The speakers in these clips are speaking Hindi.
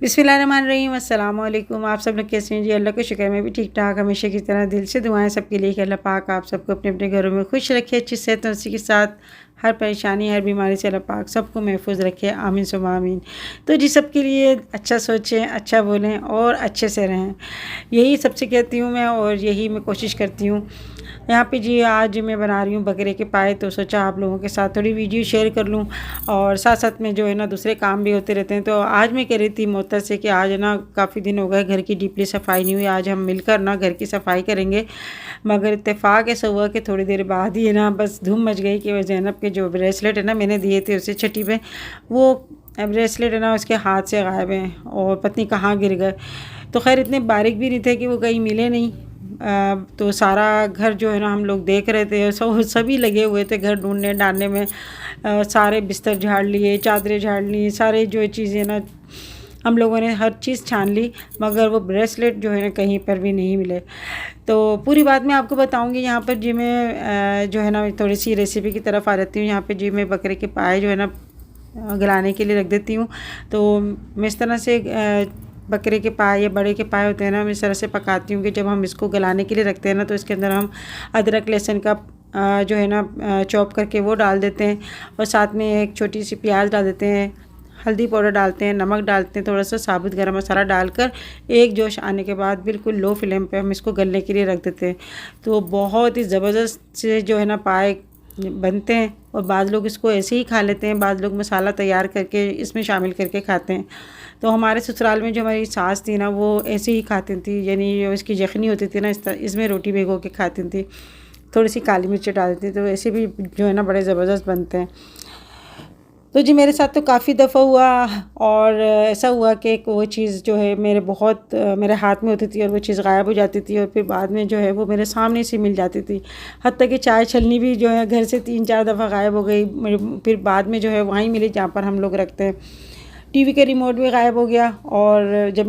बिस्मिल्लाहिर्रहमानिर्रहीम, अस्सलाम वालेकुम। आप सब लोग कैसे हैं जी? अल्लाह का शुक्र है, मैं भी ठीक ठाक। हमेशा की तरह दिल से दुआएं सबके लिए कि अल्लाह पाक आप सबको अपने अपने घरों में खुश रखे, अच्छी सेहत और उसी के साथ हर परेशानी हर बीमारी से अल्लाह पाक सबको महफूज रखे, आमीन सुम्मा आमीन। तो जी सबके लिए अच्छा सोचें, अच्छा बोलें और अच्छे से रहें, यही सबसे कहती हूँ मैं और यही मैं कोशिश करती हूँ। यहाँ पे जी आज मैं बना रही हूँ बकरे के पाए, तो सोचा आप लोगों के साथ थोड़ी वीडियो शेयर कर लूँ और साथ साथ में जो है ना दूसरे काम भी होते रहते हैं। तो आज मैं कह रही थी मोहतर से कि आज ना काफ़ी दिन हो गए घर की डीपली सफाई नहीं हुई, आज हम मिलकर ना घर की सफाई करेंगे। मगर इत्तेफाक ऐसा हुआ कि थोड़ी देर बाद ही ना बस धूम मच गई कि ज़ैनब के जो ब्रेसलेट है ना मैंने दिए थे उसे छठी पे, वो ब्रेसलेट है ना उसके हाथ से गायब हैं और पत्नी कहाँ गिर गए। तो खैर इतने बारीक भी नहीं थे कि वो कहीं मिले नहीं। तो सारा घर जो है ना हम लोग देख रहे थे, सभी लगे हुए थे घर ढूंढने डालने में। सारे बिस्तर झाड़ लिए, चादरें झाड़ ली, सारे जो चीज़ें ना हम लोगों ने हर चीज़ छान ली, मगर वो ब्रेसलेट जो है ना कहीं पर भी नहीं मिले। तो पूरी बात मैं आपको बताऊंगी। यहाँ पर जी मैं जो है ना थोड़ी सी रेसिपी की तरफ आ जाती हूँ। यहाँ पर जी मैं बकरे के पाए जो है ना गलाने के लिए रख देती हूँ। तो मैं इस तरह से बकरे के पाए या बड़े के पाए होते हैं ना, मैं इस तरह से पकाती हूँ कि जब हम इसको गलाने के लिए रखते हैं ना तो इसके अंदर हम अदरक लहसुन का जो है ना चॉप करके वो डाल देते हैं और साथ में एक छोटी सी प्याज डाल देते हैं, हल्दी पाउडर डालते हैं, नमक डालते हैं, थोड़ा सा साबुत गरम मसाला डालकर एक जोश आने के बाद बिल्कुल लो फ्लेम पे हम इसको गलने के लिए रख देते हैं। तो बहुत ही ज़बरदस्त से जो है ना पाए बनते हैं और बाद लोग इसको ऐसे ही खा लेते हैं, बाद लोग मसाला तैयार करके इसमें शामिल करके खाते हैं। तो हमारे ससुराल में जो हमारी सास थी ना वो ऐसे ही खाती थी, यानी जो इसकी यखनी होती थी ना इसमें रोटी भिगो के खाती थी, थोड़ी सी काली मिर्च डालती थी, तो ऐसे भी जो है ना बड़े ज़बरदस्त बनते हैं। तो जी मेरे साथ तो काफ़ी दफ़ा हुआ और ऐसा हुआ कि वो चीज़ जो है मेरे हाथ में होती थी और वो चीज़ गायब हो जाती थी और फिर बाद में जो है वो मेरे सामने से मिल जाती थी। हत्ता कि चाय छलनी भी जो है घर से 3-4 दफ़ा गायब हो गई, फिर बाद में जो है वहीं मिली जहाँ पर हम लोग रखते हैं। टीवी का रिमोट भी गायब हो गया और जब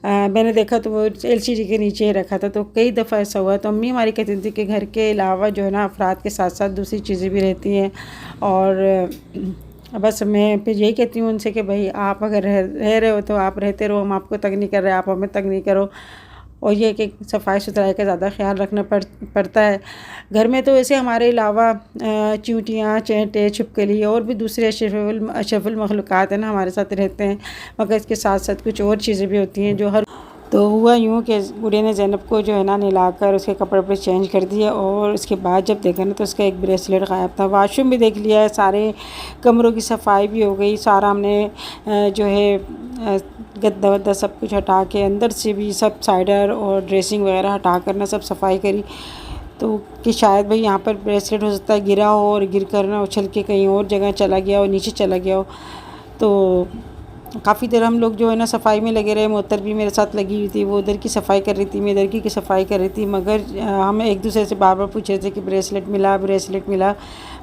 मैंने देखा तो वो एलसीडी के नीचे ही रखा था। तो कई दफ़ा ऐसा हुआ। तो अम्मी हमारी कहती थी कि घर के अलावा जो है ना अफराद के साथ साथ दूसरी चीज़ें भी रहती हैं और बस मैं फिर यही कहती हूँ उनसे कि भाई आप अगर रह रहे हो तो आप रहते रहो, हम आपको तंग नहीं कर रहे, आप हमें तंग नहीं करो। और ये कि सफाई सुथराई का ज़्यादा ख्याल रखना पड़ता है घर में। तो वैसे हमारे अलावा चींटियाँ, चैंटे, छिपकली और भी दूसरे अशरफुल मखलूक़ात है ना हमारे साथ रहते हैं, मगर इसके साथ साथ कुछ और चीज़ें भी होती हैं जो हर। तो हुआ यूँ कि गुड़िया ने ज़ैनब को जो है ना नहलाकर उसके कपड़े वपड़े चेंज कर दिया और उसके बाद जब देखा ना तो उसका एक ब्रेसलेट गायब था। वाशरूम भी देख लिया है, सारे कमरों की सफाई भी हो गई, सारा हमने जो है गद्दा वद्दा सब कुछ हटा के अंदर से भी सब साइडर और ड्रेसिंग वगैरह हटा कर ना सब सफाई करी। तो कि शायद भाई यहाँ पर ब्रेसलेट हो सकता है गिरा हो और गिर कर ना उछल के कहीं और जगह चला गया हो, नीचे चला गया हो। तो काफ़ी देर हम लोग जो है ना सफाई में लगे रहे। मोहतर भी मेरे साथ लगी हुई थी, वो उधर की सफाई कर रही थी, मैं इधर की सफाई कर रही थी, मगर हम एक दूसरे से बार बार पूछ रहे थे कि ब्रेसलेट मिला,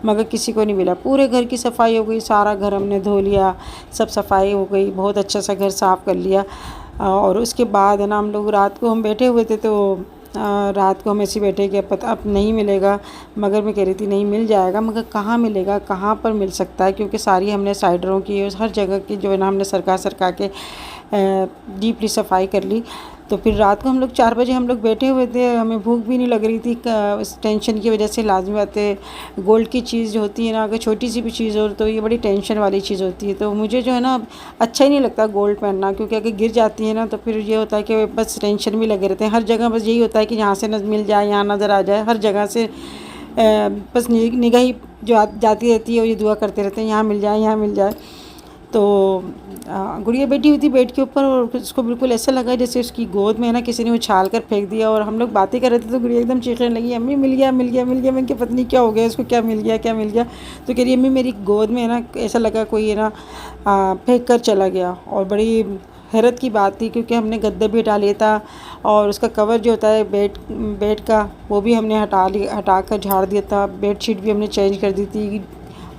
मगर किसी को नहीं मिला। पूरे घर की सफाई हो गई, सारा घर हमने धो लिया, सब सफाई हो गई, बहुत अच्छा सा घर साफ़ कर लिया। और उसके बाद है ना हम लोग रात को हम बैठे हुए थे, तो रात को हम ऐसे बैठे कि पता अब नहीं मिलेगा, मगर मैं कह रही थी नहीं मिल जाएगा, मगर कहाँ मिलेगा, कहाँ पर मिल सकता है, क्योंकि सारी हमने साइडरों की हर जगह की जो है ना हमने सरका के डीपली सफाई कर ली। तो फिर रात को हम लोग 4 बजे हम लोग बैठे हुए थे, हमें भूख भी नहीं लग रही थी उस टेंशन की वजह से। लाजमी बात है गोल्ड की चीज़ जो होती है ना, अगर छोटी सी भी चीज़ हो तो ये बड़ी टेंशन वाली चीज़ होती है। तो मुझे जो है ना अच्छा ही नहीं लगता गोल्ड पहनना, क्योंकि अगर गिर जाती है ना तो फिर ये होता है कि बस टेंशन में लगे रहते हैं हर जगह। बस यही होता है कि यहाँ से मिल जाए, यहाँ नज़र आ जाए, हर जगह से बस निगाही जो जाती रहती है और ये दुआ करते रहते हैं यहाँ मिल जाए, यहाँ मिल जाए। तो गुड़िया बैठी हुई थी बेड के ऊपर और उसको बिल्कुल ऐसा लगा जैसे उसकी गोद में है ना किसी ने उछाल कर फेंक दिया। और हम लोग बातें कर रहे थे तो गुड़िया एकदम चीखने लगी, अम्मी मिल गया मिल गया मिल गया। मैंने कहा पत्नी क्या हो गया, उसको क्या मिल गया क्या मिल गया। तो कह रही अम्मी मेरी गोद में है ना ऐसा लगा कोई है ना फेंक कर चला गया। और बड़ी हैरत की बात थी क्योंकि हमने गद्दा भी हटा लिया था और उसका कवर जो होता है बेड का वो भी हमने हटा कर झाड़ दिया था। बेडशीट भी हमने चेंज कर दी थी,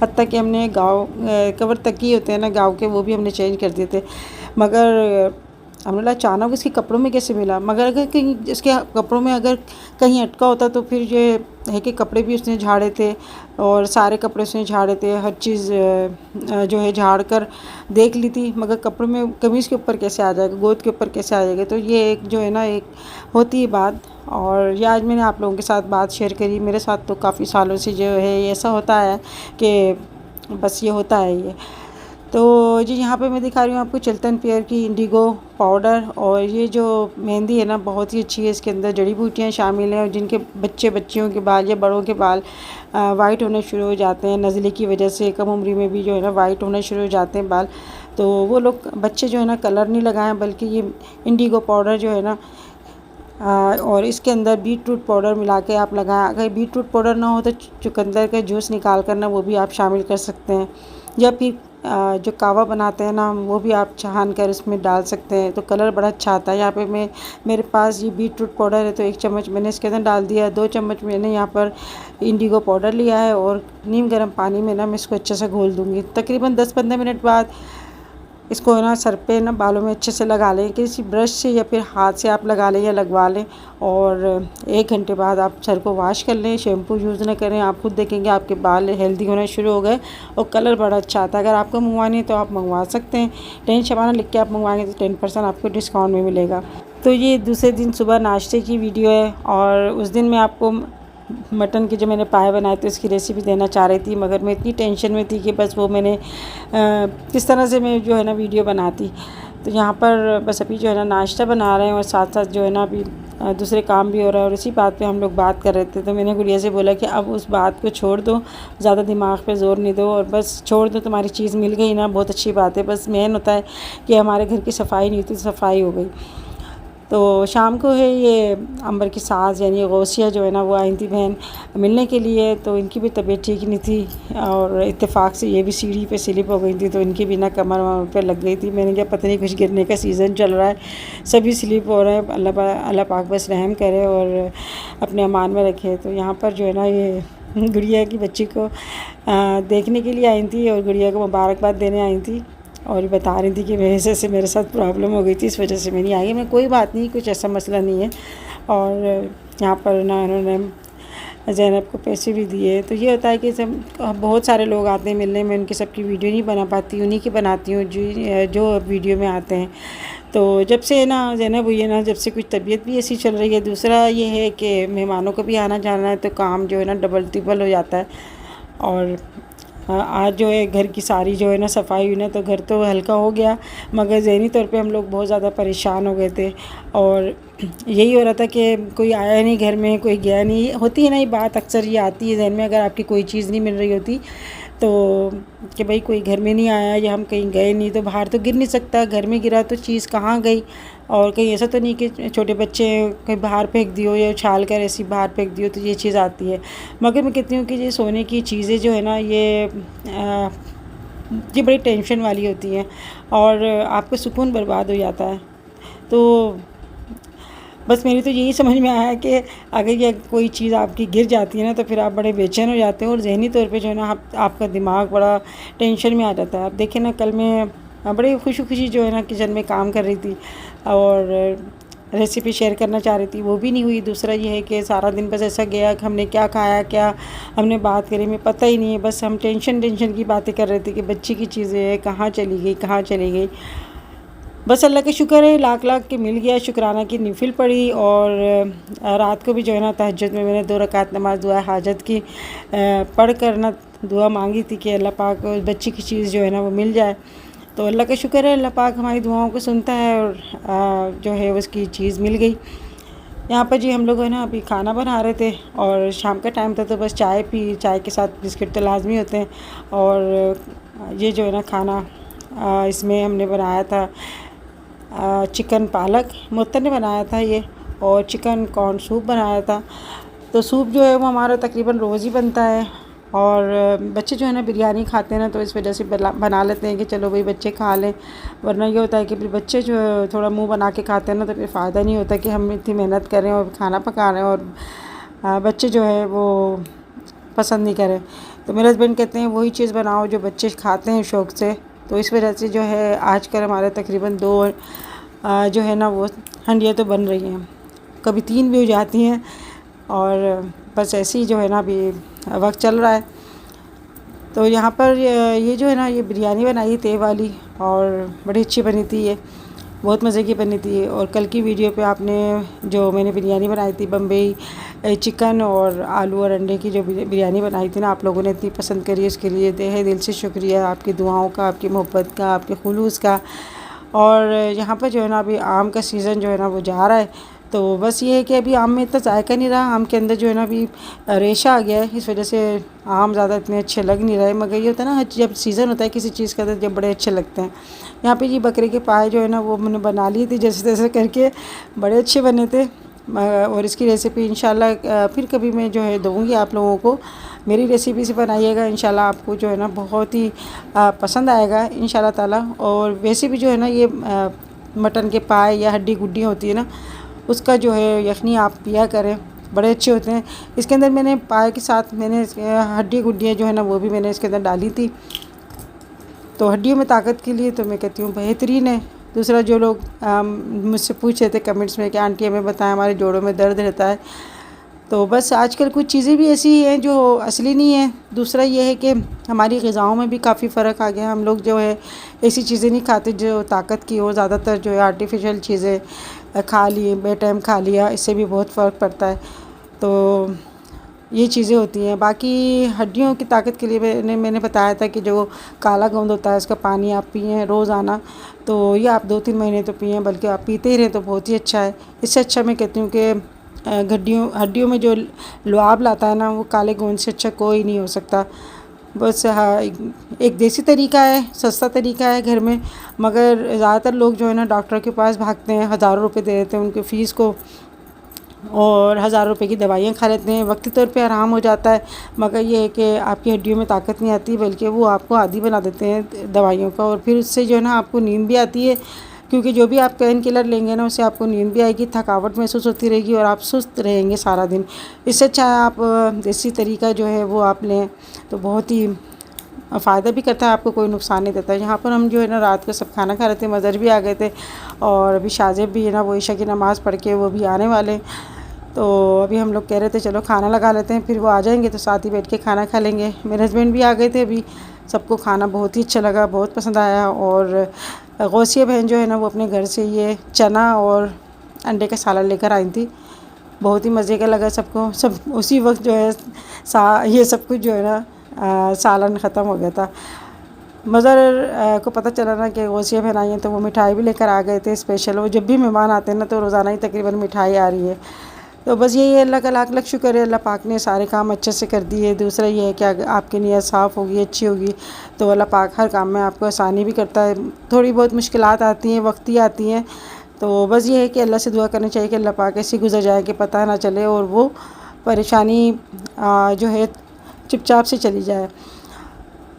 हत्ता कि हमने गाँव कवर तकिए होते हैं ना गाँव के, वो भी हमने चेंज कर दिए थे। मगर हमने बोला अचानक इसके कपड़ों में कैसे मिला, मगर अगर कहीं इसके कपड़ों में अगर कहीं अटका होता तो फिर ये है कि कपड़े भी उसने झाड़े थे और सारे कपड़े उसने झाड़े थे, हर चीज़ जो है झाड़ कर देख ली थी, मगर कपड़ों में कमीज़ के ऊपर कैसे आ जाएगा, गोद के ऊपर कैसे आ जाएगा। तो ये एक जो है ना एक होती है बात, और ये आज मैंने आप लोगों के साथ बात शेयर करी। मेरे साथ तो काफ़ी सालों से जो है ऐसा होता है कि बस ये होता है ये। तो जी यहाँ पे मैं दिखा रही हूँ आपको चिल्तन पेयर की इंडिगो पाउडर, और ये जो मेहंदी है ना बहुत ही अच्छी है। इसके अंदर जड़ी बूटियाँ शामिल हैं, और जिनके बच्चियों के बाल या बड़ों के बाल वाइट होने शुरू हो जाते हैं नज़ले की वजह से, कम उम्र में भी जो है ना वाइट होने शुरू हो जाते हैं बाल, तो वो लोग बच्चे जो है ना कलर नहीं लगाएं, बल्कि ये इंडिगो पाउडर जो है ना और इसके अंदर बीट रूट पाउडर मिला के आप लगाएं। अगर बीट रूट पाउडर ना हो तो चुकंदर का जूस निकाल कर ना वो भी आप शामिल कर सकते हैं, या फिर जो कावा बनाते हैं ना वो भी आप छान कर इसमें डाल सकते हैं, तो कलर बड़ा अच्छा आता है। यहाँ पे मेरे पास ये बीट रूट पाउडर है, तो 1 चम्मच मैंने इसके अंदर डाल दिया। 2 चम्मच मैंने यहाँ पर इंडिगो पाउडर लिया है, और नीम गर्म पानी में ना मैं इसको अच्छे से घोल दूँगी। तकरीबन 10-15 मिनट बाद इसको ना सर पे ना बालों में अच्छे से लगा लें, किसी ब्रश से या फिर हाथ से आप लगा लें या लगवा लें, और 1 घंटे बाद आप सर को वॉश कर लें। शैम्पू यूज़ ना करें, आप खुद देखेंगे आपके बाल हेल्दी होना शुरू हो गए और कलर बड़ा अच्छा आता है। अगर आपको मंगवानी है तो आप मंगवा सकते हैं। 10 शबाना लिख के आप मंगवाएंगे तो 10% आपको डिस्काउंट में मिलेगा। तो ये दूसरे दिन सुबह नाश्ते की वीडियो है, और उस दिन मैं आपको मटन के जो मैंने पाए बनाए थे उसकी रेसिपी देना चाह रही थी, मगर मैं इतनी टेंशन में थी कि बस वो मैंने किस तरह से मैं जो है ना वीडियो बनाती। तो यहाँ पर बस अभी जो है ना नाश्ता बना रहे हैं, और साथ साथ जो है ना अभी दूसरे काम भी हो रहा है, और इसी बात पे हम लोग बात कर रहे थे। तो मैंने गुड़िया से बोला कि अब उस बात को छोड़ दो, ज़्यादा दिमाग पे ज़ोर नहीं दो, और बस छोड़ दो, तुम्हारी चीज़ मिल गई ना बहुत अच्छी बात है। बस मेन होता है कि हमारे घर की सफाई नहीं होती, सफाई हो गई। तो शाम को है ये अंबर की सास यानी गौसिया जो है ना वो आई थी बहन मिलने के लिए, तो इनकी भी तबीयत ठीक नहीं थी, और इत्तेफाक से ये भी सीढ़ी पे स्लिप हो गई थी, तो इनकी भी ना कमर वमर पे लग गई थी। मैंने क्या पता नहीं कुछ गिरने का सीज़न चल रहा है, सभी स्लिप हो रहे हैं। अल्लाह पाक बस रहम करे और अपने अमान में रखे। तो यहाँ पर जो है ना ये गुड़िया की बच्ची को देखने के लिए आई थी, और गुड़िया को मुबारकबाद देने आई थी, और बता रही थी कि वैसे से मेरे साथ प्रॉब्लम हो गई थी, इस वजह से मैं नहीं आई। मैं कोई बात नहीं, कुछ ऐसा मसला नहीं है। और यहाँ पर ना उन्होंने ज़ैनब को पैसे भी दिए। तो ये होता है कि सब बहुत सारे लोग आते हैं मिलने में, उनकी सबकी वीडियो नहीं बना पाती, उन्हीं की बनाती हूँ जो वीडियो में आते हैं। तो जब से ना ज़ैनब हुई है ना, जब से कुछ तबीयत भी ऐसी चल रही है, दूसरा ये है कि मेहमानों को भी आना जाना है, तो काम जो है ना डबल टिबल हो जाता है। और आज जो है घर की सारी जो है ना सफाई हुई ना, तो घर तो हल्का हो गया, मगर ज़हनी तौर पे हम लोग बहुत ज़्यादा परेशान हो गए थे। और यही हो रहा था कि कोई आया नहीं घर में, कोई गया नहीं। होती है ना ये बात, अक्सर ये आती है जहन में, अगर आपकी कोई चीज़ नहीं मिल रही होती तो कि भाई कोई घर में नहीं आया या हम कहीं गए नहीं, तो बाहर तो गिर नहीं सकता, घर में गिरा तो चीज़ कहाँ गई। और कहीं ऐसा तो नहीं कि छोटे बच्चे कहीं बाहर फेंक दियो या उछाल कर ऐसी बाहर फेंक दियो, तो ये चीज़ आती है। मगर मैं कहती हूँ कि ये सोने की चीज़ें जो है ना ये बड़ी टेंशन वाली होती हैं, और आपका सुकून बर्बाद हो जाता है। तो बस मेरी तो यही समझ में आया कि अगर ये कोई चीज़ आपकी गिर जाती है ना, तो फिर आप बड़े बेचैन हो जाते हो, और ज़हनी तौर पे जो है ना आपका दिमाग बड़ा टेंशन में आ जाता है। आप देखें ना, कल मैं बड़ी खुशी जो है ना किचन में काम कर रही थी, और रेसिपी शेयर करना चाह रही थी, वो भी नहीं हुई। दूसरा ये है कि सारा दिन बस ऐसा गया कि हमने क्या खाया, क्या हमने बात करी, में पता ही नहीं है। बस हम टेंशन की बातें कर रहे थे कि बच्ची की चीज़ें कहाँ चली गई। बस अल्लाह का शुक्र है, लाख के मिल गया। शुक्राना की नफिल पढ़ी, और रात को भी जो है ना तहज्जुद में मैंने 2 रकात नमाज दुआ हाजत की पढ़ कर ना दुआ मांगी थी कि अल्लाह पाक बच्ची की चीज़ जो है ना वो मिल जाए। तो अल्लाह का शुक्र है, अल्लाह पाक हमारी दुआओं को सुनता है, और जो है उसकी चीज़ मिल गई। यहाँ पर जी हम लोग है ना अभी खाना बना रहे थे, और शाम का टाइम था, तो बस चाय के साथ बिस्किट तो लाजमी होते हैं। और ये जो है ना खाना इसमें हमने बनाया था चिकन पालक मुत्तर ने बनाया था ये, और चिकन कॉर्न सूप बनाया था। तो सूप जो है वो हमारा तकरीबन रोज़ ही बनता है, और बच्चे जो है ना बिरयानी खाते हैं ना, तो इस वजह से बना लेते हैं कि चलो भाई बच्चे खा लें। वरना ये होता है कि फिर बच्चे जो है थोड़ा मुंह बना के खाते हैं ना, तो फिर फ़ायदा नहीं होता कि हम इतनी मेहनत करें और खाना पका रहे हैं, और बच्चे जो है वो पसंद नहीं करें। तो मेरे हस्बैंड कहते हैं वही चीज़ बनाओ जो बच्चे खाते हैं शौक़ से। तो इस वजह से जो है आजकल हमारे तकरीबन 2 जो है ना वो हंडियाँ तो बन रही हैं, कभी 3 भी हो जाती हैं। और बस ऐसे ही जो है ना अभी वक्त चल रहा है। तो यहाँ पर ये जो है ना ये बिरयानी बनाई तेव वाली, और बड़ी अच्छी बनी थी, ये बहुत मज़े की बनी थी। और कल की वीडियो पे आपने जो मैंने बिरयानी बनाई थी बम्बई चिकन और आलू और अंडे की जो बिरयानी बनाई थी ना, आप लोगों ने इतनी पसंद करी, इसके लिए तहे दिल से शुक्रिया आपकी दुआओं का, आपकी मोहब्बत का, आपके खुलूस का। और यहाँ पर जो है ना अभी आम का सीज़न जो है ना वो जा रहा है, तो बस ये है कि अभी आम में इतना जायका नहीं रहा, आम के अंदर जो है ना अभी रेशा आ गया है, इस वजह से आम ज़्यादा इतने अच्छे लग नहीं रहे। मगर ये होता है ना जब सीज़न होता है किसी चीज़ का तो जब बड़े अच्छे लगते हैं। यहाँ पे ये बकरे के पाए जो है ना वो मैंने बना लिए थे जैसे तैसे करके, बड़े अच्छे बने थे। और इसकी रेसिपी इंशाल्लाह फिर कभी मैं जो है दूँगी आप लोगों को। मेरी रेसिपी से बनाइएगा, इंशाल्लाह आपको जो है ना बहुत ही पसंद आएगा इंशाल्लाह ताला। और वैसे भी जो है ना ये मटन के पाए या हड्डी गुड्डियाँ होती है ना, उसका जो है यखनी आप पिया करें, बड़े अच्छे होते हैं। इसके अंदर मैंने पाए के साथ मैंने हड्डी गुड्डियाँ जो है ना वो भी मैंने इसके अंदर डाली थी, तो हड्डियों में ताकत के लिए तो मैं कहती हूँ बेहतरीन है। दूसरा जो लोग मुझसे पूछ रहे थे कमेंट्स में कि आंटी हमें बताएं हमारे जोड़ों में दर्द रहता है, तो बस आजकल कुछ चीज़ें भी ऐसी हैं जो असली नहीं है। दूसरा ये है कि हमारी ग़िज़ाओं में भी काफ़ी फ़र्क आ गया, हम लोग जो है ऐसी चीज़ें नहीं खाते जो ताकत की हो, ज़्यादातर जो है आर्टिफिशियल चीज़ें खा ली, बेटाइम खा लिया, इससे भी बहुत फ़र्क पड़ता है। तो ये चीज़ें होती हैं। बाकी हड्डियों की ताकत के लिए मैंने बताया था कि जो काला गोंद होता है उसका पानी आप पिएँ रोज़ाना, तो ये आप 2-3 महीने तो पिएँ, बल्कि आप पीते ही रहें तो बहुत ही अच्छा है। इससे अच्छा मैं कहती हूँ कि हड्डियों में जो लुआब लाता है ना वो काले गोंद से अच्छा कोई नहीं हो सकता। बस हाँ, एक देसी तरीका है, सस्ता तरीका है घर में, मगर ज़्यादातर लोग जो है ना डॉक्टर के पास भागते हैं, हज़ारों रुपए दे देते हैं उनकी फ़ीस को, और हज़ार रुपए की दवाइयाँ खा लेते हैं। वक्ती तौर पे आराम हो जाता है, मगर ये है कि आपकी हड्डियों में ताकत नहीं आती, बल्कि वो आपको आदी बना देते हैं दवाइयों का। और फिर उससे जो है ना आपको नींद भी आती है, क्योंकि जो भी आप पेन किलर लेंगे ना उससे आपको नींद भी आएगी, थकावट महसूस होती रहेगी और आप सुस्त रहेंगे सारा दिन। इससे अच्छा है आप देसी तरीका जो है वो आप लें, तो बहुत ही फ़ायदा भी करता है, आपको कोई नुकसान नहीं देता है। यहाँ पर हम जो है ना रात को सब खाना खा रहे थे, मज़र भी आ गए थे, और अभी शाजिब भी है ना वो ईशा की नमाज़ पढ़ के वो भी आने वाले। तो अभी हम लोग कह रहे थे चलो खाना लगा लेते हैं, फिर वो आ जाएंगे तो साथ ही बैठ के खाना खा लेंगे। मेरे हस्बैंड भी आ गए थे अभी, सबको खाना बहुत ही अच्छा लगा, बहुत पसंद आया। और गौसिया बहन जो है ना वो अपने घर से ये चना और अंडे का सालन लेकर आई थी, बहुत ही मज़े का लगा सबको। सब उसी वक्त जो है ये सब कुछ जो है ना सालन ख़त्म हो गया था। मज़र को पता चला ना कि गौसिया बहन आई हैं, तो वो मिठाई भी लेकर आ गए थे स्पेशल। वो जब भी मेहमान आते हैं ना तो रोज़ाना ही तकरीबन मिठाई आ रही है। तो बस यही है, अल्लाह का लाख लाख शुक्र है, अल्लाह पाक ने सारे काम अच्छे से कर दिए। दूसरा ये है कि आपकी नीयत साफ़ होगी, अच्छी होगी, तो अल्लाह पाक हर काम में आपको आसानी भी करता है। थोड़ी बहुत मुश्किलात आती हैं, वक्ती आती हैं, तो बस ये है कि अल्लाह से दुआ करनी चाहिए कि अल्लाह पाक ऐसी गुजर जाए कि पता ना चले और वो परेशानी जो है चुपचाप से चली जाए।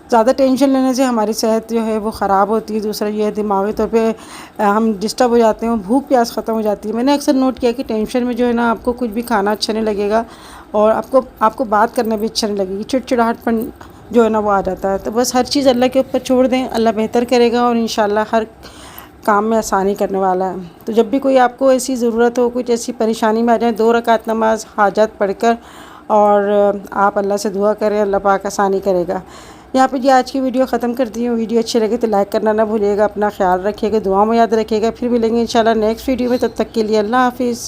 ज़्यादा टेंशन लेने से हमारी सेहत जो है वो ख़राब होती है। दूसरा ये है दिमागी तौर पे हम डिस्टर्ब हो जाते हैं, भूख प्यास ख़त्म हो जाती है। मैंने अक्सर नोट किया कि टेंशन में जो है ना आपको कुछ भी खाना अच्छा नहीं लगेगा, और आपको बात करना भी अच्छा नहीं लगेगी, चिड़चिड़ाहटपन जो है ना वो आ जाता है। तो बस हर चीज़ अल्लाह के ऊपर छोड़ दें, अल्लाह बेहतर करेगा और इंशाल्लाह हर काम में आसानी करने वाला है। तो जब भी कोई आपको ऐसी ज़रूरत हो, कुछ ऐसी परेशानी में आ जाए, 2 रकात नमाज हाजत पढ़कर और आप अल्लाह से दुआ करें, अल्लाह पाक आसानी करेगा। यहाँ पे जी आज की वीडियो ख़त्म करती हूँ। वीडियो अच्छी लगे तो लाइक करना ना भूलिएगा, अपना ख्याल रखिएगा, दुआ में याद रखिएगा। फिर मिलेंगे इंशाल्लाह नेक्स्ट वीडियो में, तब तक के लिए अल्लाह हाफ़िज़।